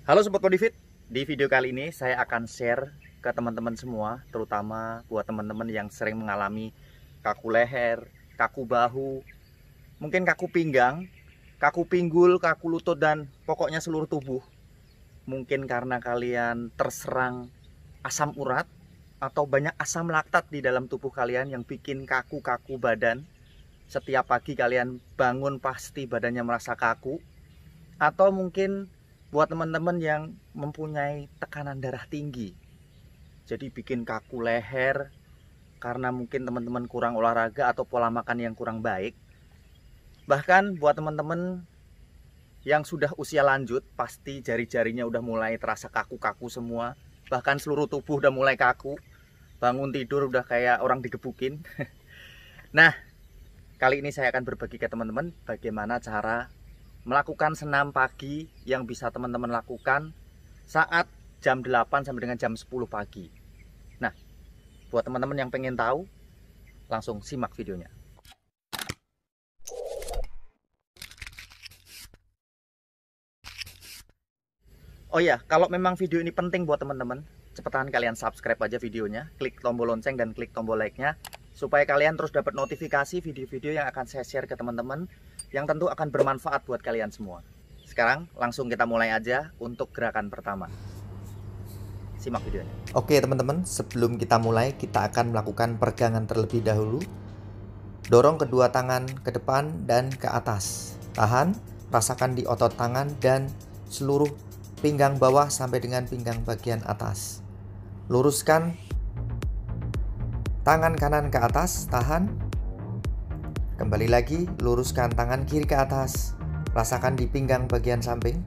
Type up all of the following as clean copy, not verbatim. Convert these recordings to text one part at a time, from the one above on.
Halo Sobat Modifit, di video kali ini saya akan share ke teman-teman semua, terutama buat teman-teman yang sering mengalami kaku leher, kaku bahu, mungkin kaku pinggang, kaku pinggul, kaku lutut, dan pokoknya seluruh tubuh. Mungkin karena kalian terserang asam urat atau banyak asam laktat di dalam tubuh kalian yang bikin kaku-kaku badan. Setiap pagi kalian bangun pasti badannya merasa kaku. Atau mungkin buat teman-teman yang mempunyai tekanan darah tinggi, jadi bikin kaku leher karena mungkin teman-teman kurang olahraga atau pola makan yang kurang baik. Bahkan buat teman-teman yang sudah usia lanjut, pasti jari-jarinya udah mulai terasa kaku-kaku semua. Bahkan seluruh tubuh udah mulai kaku. Bangun tidur udah kayak orang digebukin. Nah, kali ini saya akan berbagi ke teman-teman bagaimana cara melakukan senam pagi yang bisa teman-teman lakukan saat jam 8 sampai dengan jam 10 pagi. Nah, buat teman-teman yang pengen tahu, langsung simak videonya. Oh ya, kalau memang video ini penting buat teman-teman, cepetan kalian subscribe aja videonya, klik tombol lonceng dan klik tombol like-nya, supaya kalian terus dapat notifikasi video-video yang akan saya share ke teman-teman, yang tentu akan bermanfaat buat kalian semua. Sekarang langsung kita mulai aja untuk gerakan pertama. Simak videonya. Oke teman-teman, sebelum kita mulai, kita akan melakukan peregangan terlebih dahulu. Dorong kedua tangan ke depan dan ke atas. Tahan, rasakan di otot tangan dan seluruh pinggang bawah sampai dengan pinggang bagian atas. Luruskan tangan kanan ke atas, tahan. Kembali lagi, luruskan tangan kiri ke atas. Rasakan di pinggang bagian samping.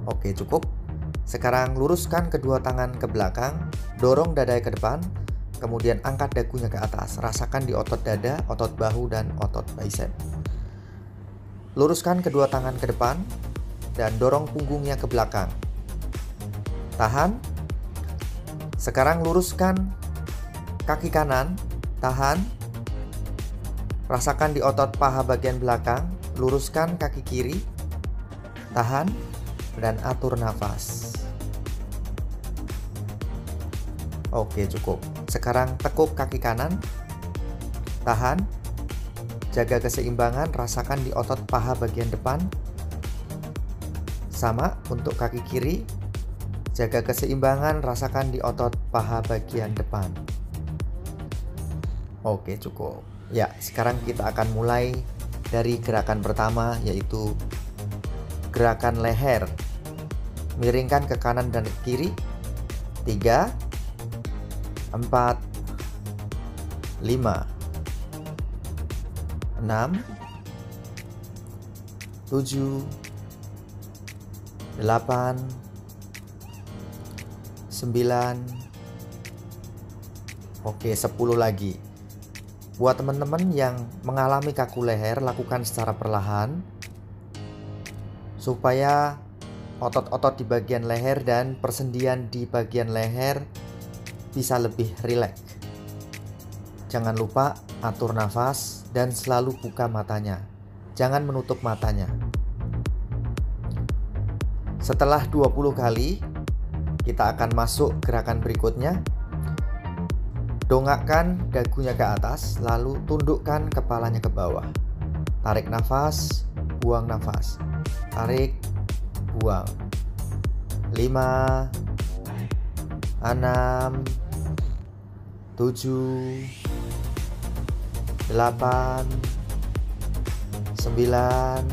Oke, cukup. Sekarang luruskan kedua tangan ke belakang, dorong dada ke depan, kemudian angkat dagunya ke atas. Rasakan di otot dada, otot bahu, dan otot bicep. Luruskan kedua tangan ke depan dan dorong punggungnya ke belakang. Tahan. Sekarang luruskan kaki kanan, tahan. Rasakan di otot paha bagian belakang. Luruskan kaki kiri, tahan, dan atur nafas. Oke, cukup. Sekarang tekuk kaki kanan, tahan. Jaga keseimbangan, rasakan di otot paha bagian depan. Sama untuk kaki kiri. Jaga keseimbangan, rasakan di otot paha bagian depan. Oke, cukup. Ya, sekarang kita akan mulai dari gerakan pertama, yaitu gerakan leher. Miringkan ke kanan dan ke kiri. 3, 4, 5, 6, 7, 8, 9. Oke, 10 lagi. Buat teman-teman yang mengalami kaku leher, lakukan secara perlahan supaya otot-otot di bagian leher dan persendian di bagian leher bisa lebih rileks. Jangan lupa atur nafas dan selalu buka matanya. Jangan menutup matanya. Setelah 20 kali, kita akan masuk gerakan berikutnya. Dongakkan dagunya ke atas, lalu tundukkan kepalanya ke bawah. Tarik nafas, buang nafas. Tarik, buang. 5, 6, 7, 8, 9,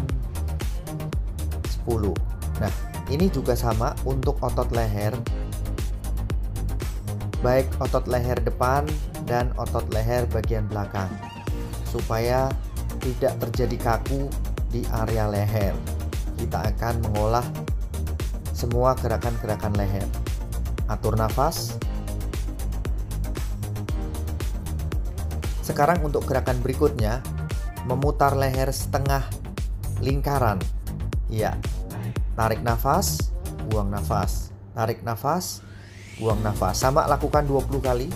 10. Nah, ini juga sama untuk otot leher. Baik otot leher depan dan otot leher bagian belakang, supaya tidak terjadi kaku di area leher. Kita akan mengolah semua gerakan-gerakan leher. Atur nafas. Sekarang untuk gerakan berikutnya, memutar leher setengah lingkaran. Ya, tarik nafas, buang nafas. Tarik nafas, buang nafas. Sama, lakukan 20 kali.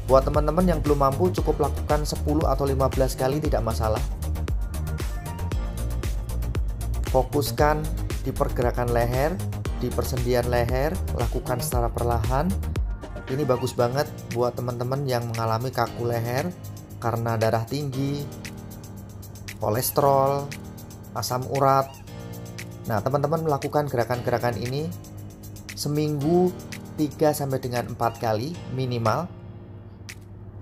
Buat teman-teman yang belum mampu, cukup lakukan 10 atau 15 kali, tidak masalah. Fokuskan di pergerakan leher, di persendian leher, lakukan secara perlahan. Ini bagus banget buat teman-teman yang mengalami kaku leher karena darah tinggi, kolesterol, asam urat. Nah, teman-teman melakukan gerakan-gerakan ini seminggu 3 sampai dengan 4 kali minimal.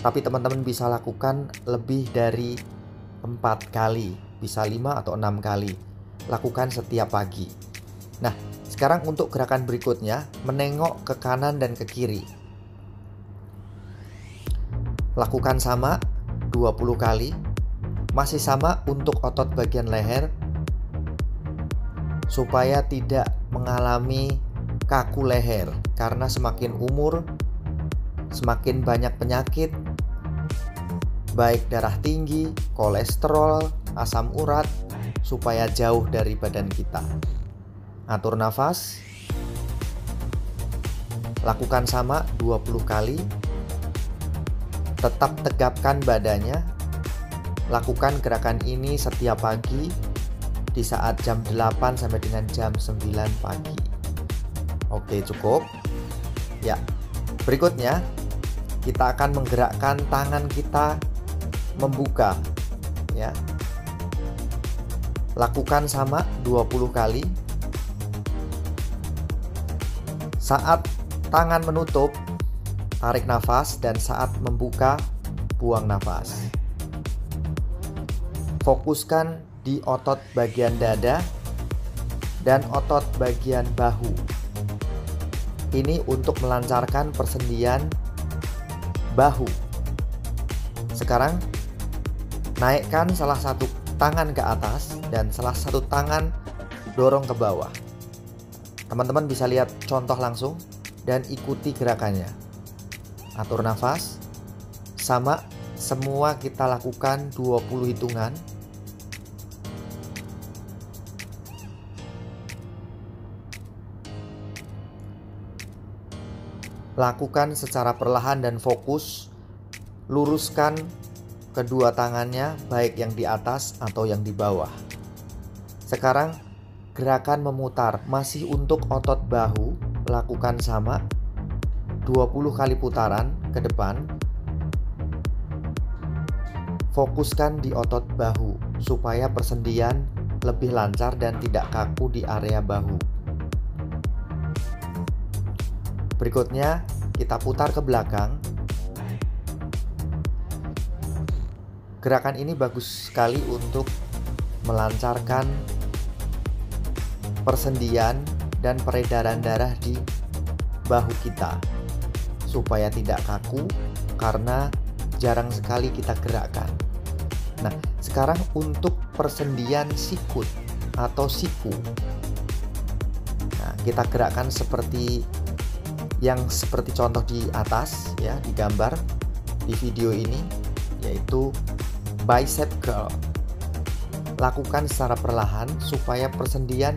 Tapi teman-teman bisa lakukan lebih dari 4 kali, bisa 5 atau 6 kali. Lakukan setiap pagi. Nah, sekarang untuk gerakan berikutnya, menengok ke kanan dan ke kiri. Lakukan sama 20 kali. Masih sama untuk otot bagian leher, supaya tidak mengalami kaku leher. Karena semakin umur, semakin banyak penyakit, baik darah tinggi, kolesterol, asam urat, supaya jauh dari badan kita. Atur nafas. Lakukan sama 20 kali. Tetap tegapkan badannya. Lakukan gerakan ini setiap pagi di saat jam 8 sampai dengan jam 9 pagi. Oke, cukup. Ya. Berikutnya, kita akan menggerakkan tangan kita membuka, ya. Lakukan sama 20 kali. Saat tangan menutup, tarik nafas, dan saat membuka, buang nafas. Fokuskan di otot bagian dada dan otot bagian bahu. Ini untuk melancarkan persendian bahu. Sekarang, naikkan salah satu tangan ke atas dan salah satu tangan dorong ke bawah. Teman-teman bisa lihat contoh langsung dan ikuti gerakannya. Atur nafas. Sama, semua kita lakukan 20 hitungan. Lakukan secara perlahan dan fokus. Luruskan kedua tangannya, baik yang di atas atau yang di bawah. Sekarang gerakan memutar, masih untuk otot bahu. Lakukan sama 20 kali putaran ke depan. Fokuskan di otot bahu supaya persendian lebih lancar dan tidak kaku di area bahu. Berikutnya, kita putar ke belakang. Gerakan ini bagus sekali untuk melancarkan persendian dan peredaran darah di bahu kita, supaya tidak kaku karena jarang sekali kita gerakkan. Nah, sekarang untuk persendian sikut atau siku. Nah, kita gerakkan seperti contoh di atas, ya, di gambar di video ini, yaitu bicep curl. Lakukan secara perlahan supaya persendian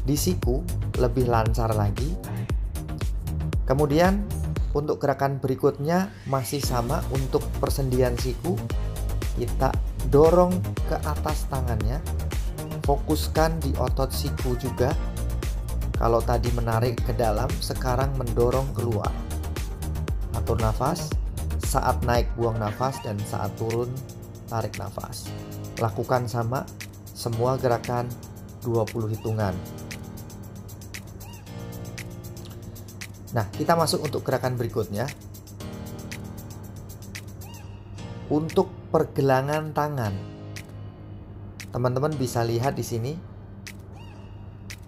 di siku lebih lancar lagi. Kemudian untuk gerakan berikutnya masih sama, untuk persendian siku kita dorong ke atas tangannya. Fokuskan di otot siku juga. Kalau tadi menarik ke dalam, sekarang mendorong keluar. Atur nafas. Saat naik buang nafas dan saat turun tarik nafas. Lakukan sama semua gerakan 20 hitungan. Nah, kita masuk untuk gerakan berikutnya. Untuk pergelangan tangan. Teman-teman bisa lihat di sini.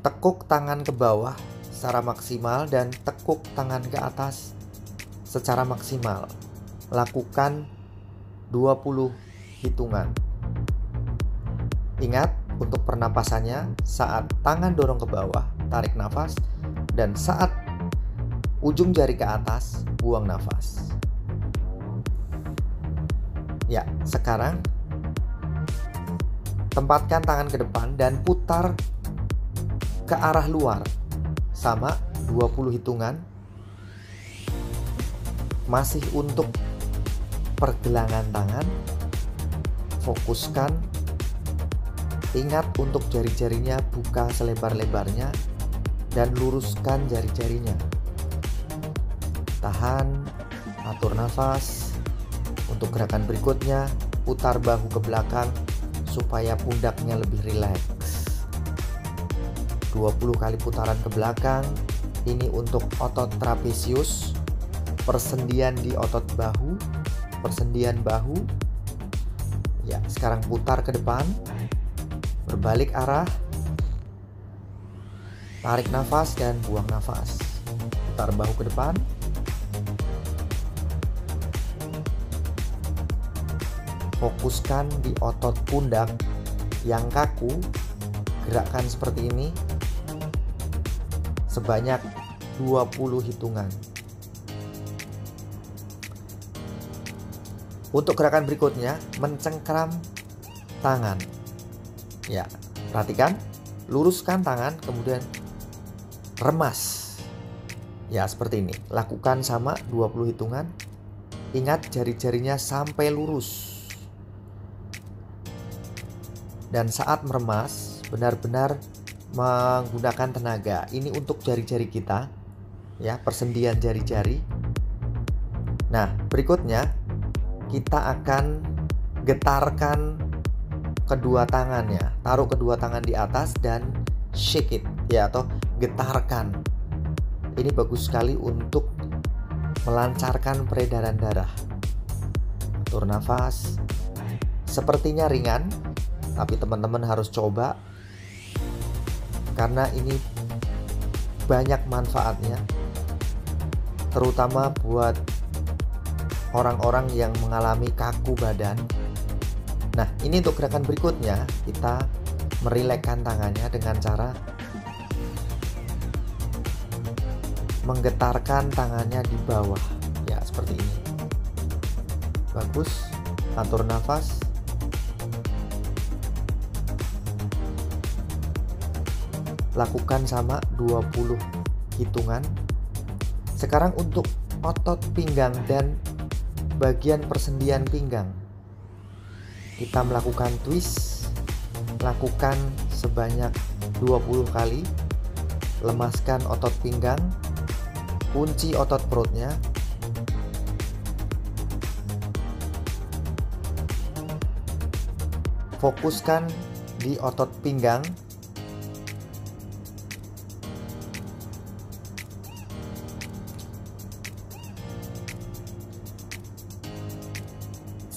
Tekuk tangan ke bawah secara maksimal dan tekuk tangan ke atas secara maksimal. Lakukan 20 hitungan. Ingat, untuk pernapasannya, saat tangan dorong ke bawah, tarik nafas, dan saat ujung jari ke atas, buang nafas. Ya, sekarang tempatkan tangan ke depan dan putar ke arah luar. Sama 20 hitungan. Masih untuk pergelangan tangan. Fokuskan Ingat untuk jari-jarinya buka selebar-lebarnya dan luruskan jari-jarinya. Tahan, atur nafas. Untuk gerakan berikutnya, putar bahu ke belakang supaya pundaknya lebih rileks. 20 kali putaran ke belakang. Ini untuk otot trapesius, persendian di otot bahu, persendian bahu. Ya, sekarang putar ke depan. Berbalik arah. Tarik nafas dan buang nafas. Putar bahu ke depan. Fokuskan di otot pundak yang kaku. Gerakan seperti ini sebanyak 20 hitungan. Untuk gerakan berikutnya, mencengkram tangan. Ya, perhatikan, luruskan tangan, kemudian remas. Ya, seperti ini. Lakukan sama 20 hitungan. Ingat jari-jarinya sampai lurus. Dan saat meremas, benar-benar menggunakan tenaga. Ini untuk jari-jari kita, ya, persendian jari-jari. Nah, berikutnya kita akan getarkan kedua tangannya. Taruh kedua tangan di atas dan shake it, ya, atau getarkan. Ini bagus sekali untuk melancarkan peredaran darah. Atur nafas. Sepertinya ringan, tapi teman-teman harus coba karena ini banyak manfaatnya, terutama buat orang-orang yang mengalami kaku badan. Nah, ini untuk gerakan berikutnya, kita merilekkan tangannya dengan cara menggetarkan tangannya di bawah, ya, seperti ini. Bagus. Atur nafas. Lakukan sama 20 hitungan. Sekarang untuk otot pinggang dan bagian persendian pinggang, kita melakukan twist. Lakukan sebanyak 20 kali. Lemaskan otot pinggang, kunci otot perutnya. Fokuskan di otot pinggang.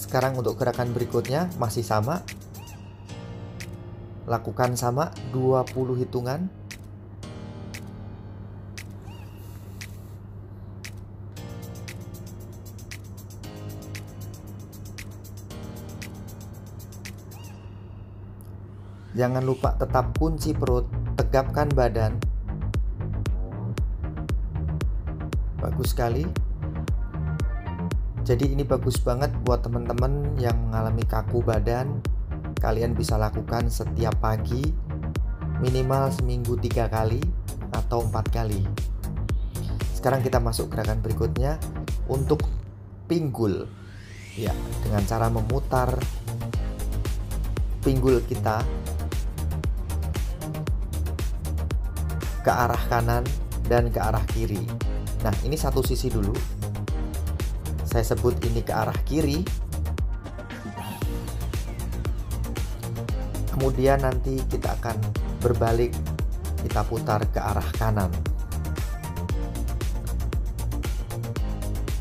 Sekarang untuk gerakan berikutnya masih sama. Lakukan sama 20 hitungan. Jangan lupa tetap kunci perut, tegapkan badan. Bagus sekali. Jadi ini bagus banget buat teman-teman yang mengalami kaku badan. Kalian bisa lakukan setiap pagi, minimal seminggu 3 kali atau 4 kali. Sekarang kita masuk gerakan berikutnya untuk pinggul. Ya, dengan cara memutar pinggul kita ke arah kanan dan ke arah kiri. Nah, ini satu sisi dulu. Saya sebut ini ke arah kiri. Kemudian nanti kita akan berbalik, kita putar ke arah kanan.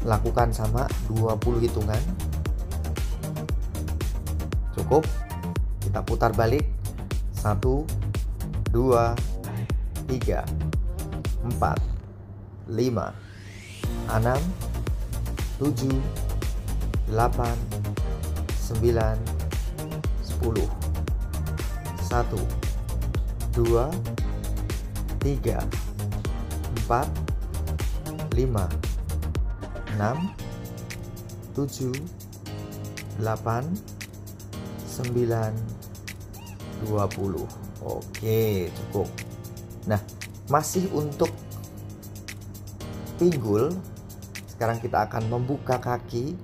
Lakukan sama 20 hitungan. Cukup. Kita putar balik. 1, 2, 3, 4, 5, 6, 7, 8, 9, 10. 1, 2, 3, 4, 5, 6, 7, 8, 9, 20. Oke, cukup. Nah, masih untuk pinggul. Sekarang kita akan membuka kaki.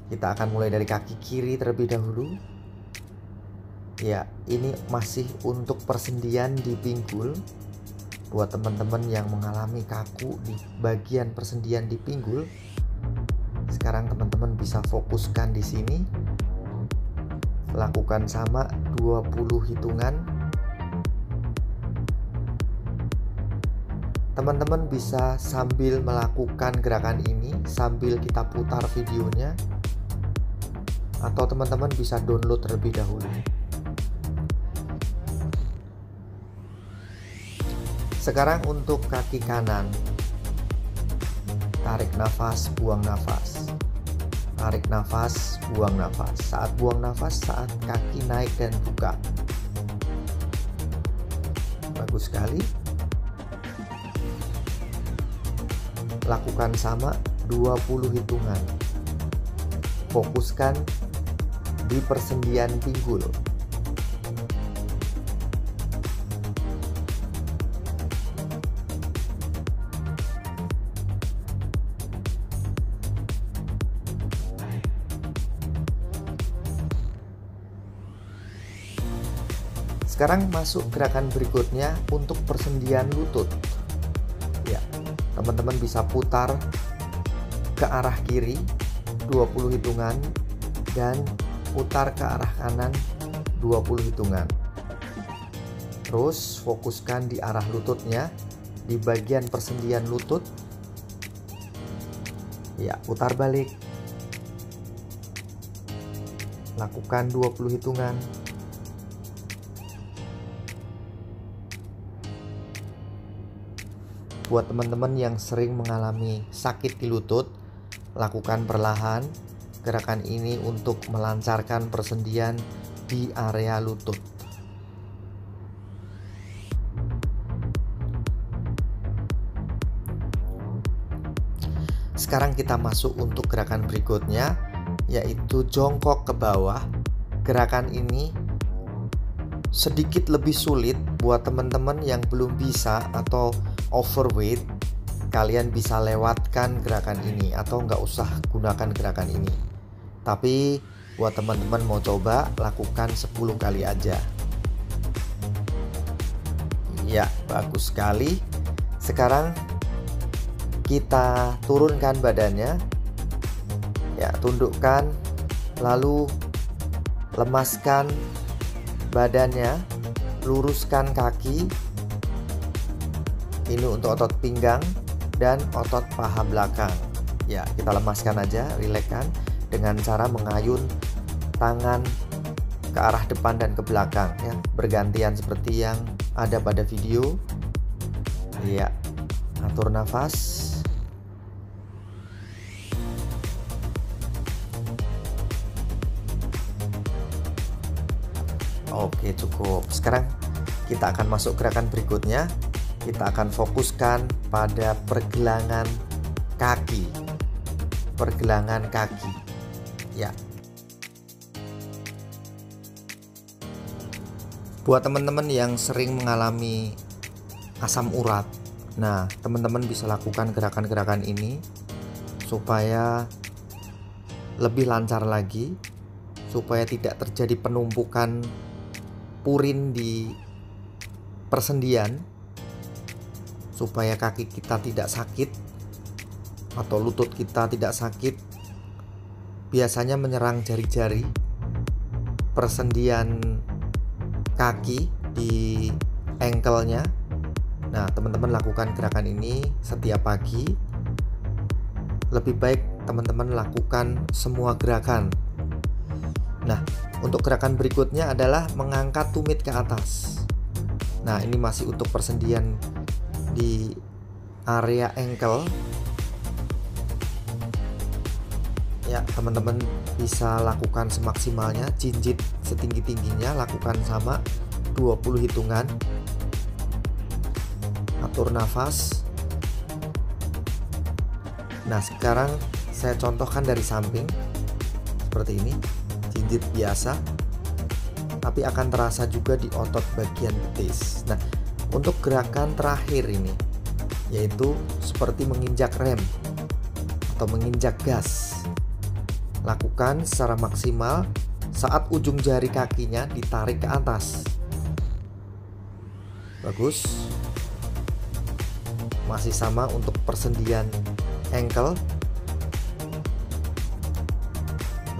Kita akan mulai dari kaki kiri terlebih dahulu. Ya, ini masih untuk persendian di pinggul. Buat teman-teman yang mengalami kaku di bagian persendian di pinggul, sekarang teman-teman bisa fokuskan di sini. Lakukan sama 20 hitungan. Teman-teman bisa sambil melakukan gerakan ini sambil kita putar videonya, atau teman-teman bisa download terlebih dahulu. Sekarang untuk kaki kanan, tarik nafas, buang nafas, tarik nafas, buang nafas. Saat buang nafas, saat kaki naik dan buka. Bagus sekali. Lakukan sama 20 hitungan. Fokuskan di persendian pinggul. Sekarang masuk gerakan berikutnya untuk persendian lutut. Ya, teman-teman bisa putar ke arah kiri 20 hitungan dan putar ke arah kanan 20 hitungan. Terus fokuskan di arah lututnya, di bagian persendian lutut. Ya, putar balik. Lakukan 20 hitungan. Buat teman-teman yang sering mengalami sakit di lutut, lakukan perlahan gerakan ini untuk melancarkan persendian di area lutut. Sekarang kita masuk untuk gerakan berikutnya, yaitu jongkok ke bawah. Gerakan ini sedikit lebih sulit buat teman-teman yang belum bisa atau overweight. Kalian bisa lewatkan gerakan ini atau nggak usah gunakan gerakan ini. Tapi buat teman-teman mau coba, lakukan 10 kali aja. Ya, bagus sekali. Sekarang kita turunkan badannya. Ya, tundukkan, lalu lemaskan badannya, luruskan kaki. Ini untuk otot pinggang dan otot paha belakang. Ya, kita lemaskan aja, rilekskan dengan cara mengayun tangan ke arah depan dan ke belakang, ya, bergantian seperti yang ada pada video. Ya, atur nafas. Oke, cukup. Sekarang kita akan masuk gerakan berikutnya. Kita akan fokuskan pada pergelangan kaki. Pergelangan kaki. Ya. Buat teman-teman yang sering mengalami asam urat, nah, teman-teman bisa lakukan gerakan-gerakan ini supaya lebih lancar lagi, supaya tidak terjadi penumpukan purin di persendian, supaya kaki kita tidak sakit atau lutut kita tidak sakit. Biasanya menyerang jari-jari persendian kaki di ankle-nya. Nah, teman-teman lakukan gerakan ini setiap pagi. Lebih baik teman-teman lakukan semua gerakan. Nah, untuk gerakan berikutnya adalah mengangkat tumit ke atas. Nah, ini masih untuk persendian di area ankle. Ya, teman-teman bisa lakukan semaksimalnya, jinjit setinggi-tingginya, lakukan sama 20 hitungan. Atur nafas. Nah, sekarang saya contohkan dari samping seperti ini. Jinjit biasa, tapi akan terasa juga di otot bagian betis. Nah, untuk gerakan terakhir ini, yaitu seperti menginjak rem atau menginjak gas. Lakukan secara maksimal saat ujung jari kakinya ditarik ke atas. Bagus. Masih sama untuk persendian ankle.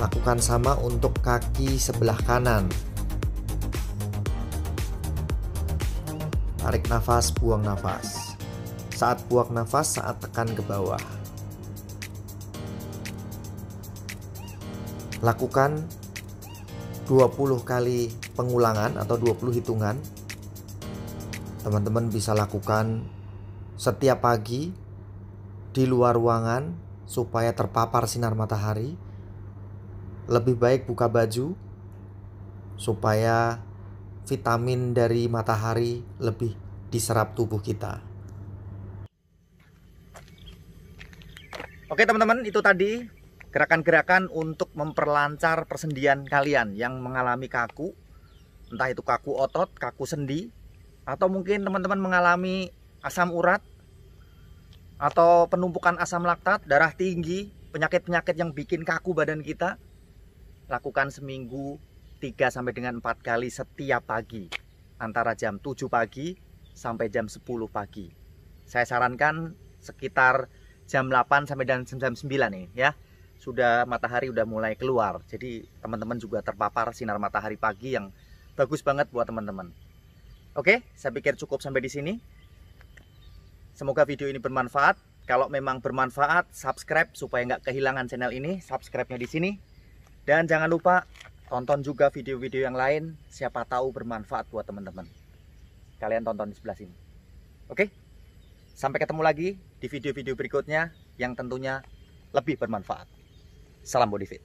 Lakukan sama untuk kaki sebelah kanan. Tarik nafas, buang nafas. Saat buang nafas, saat tekan ke bawah. Lakukan 20 kali pengulangan atau 20 hitungan. Teman-teman bisa lakukan setiap pagi di luar ruangan supaya terpapar sinar matahari. Lebih baik buka baju supaya vitamin dari matahari lebih diserap tubuh kita. Oke teman-teman, itu tadi gerakan-gerakan untuk memperlancar persendian kalian yang mengalami kaku. Entah itu kaku otot, kaku sendi, atau mungkin teman-teman mengalami asam urat, atau penumpukan asam laktat, darah tinggi, penyakit-penyakit yang bikin kaku badan kita. Lakukan seminggu 3 sampai dengan 4 kali setiap pagi, antara jam 7 pagi sampai jam 10 pagi. Saya sarankan sekitar jam 8 sampai dan jam 9 nih ya. Sudah matahari udah mulai keluar. Jadi teman-teman juga terpapar sinar matahari pagi yang bagus banget buat teman-teman. Oke, saya pikir cukup sampai di sini. Semoga video ini bermanfaat. Kalau memang bermanfaat, subscribe supaya nggak kehilangan channel ini. Subscribe-nya di sini. Dan jangan lupa tonton juga video-video yang lain, siapa tahu bermanfaat buat teman-teman. Kalian tonton di sebelah sini. Oke? Sampai ketemu lagi di video-video berikutnya yang tentunya lebih bermanfaat. Salam Body Fit.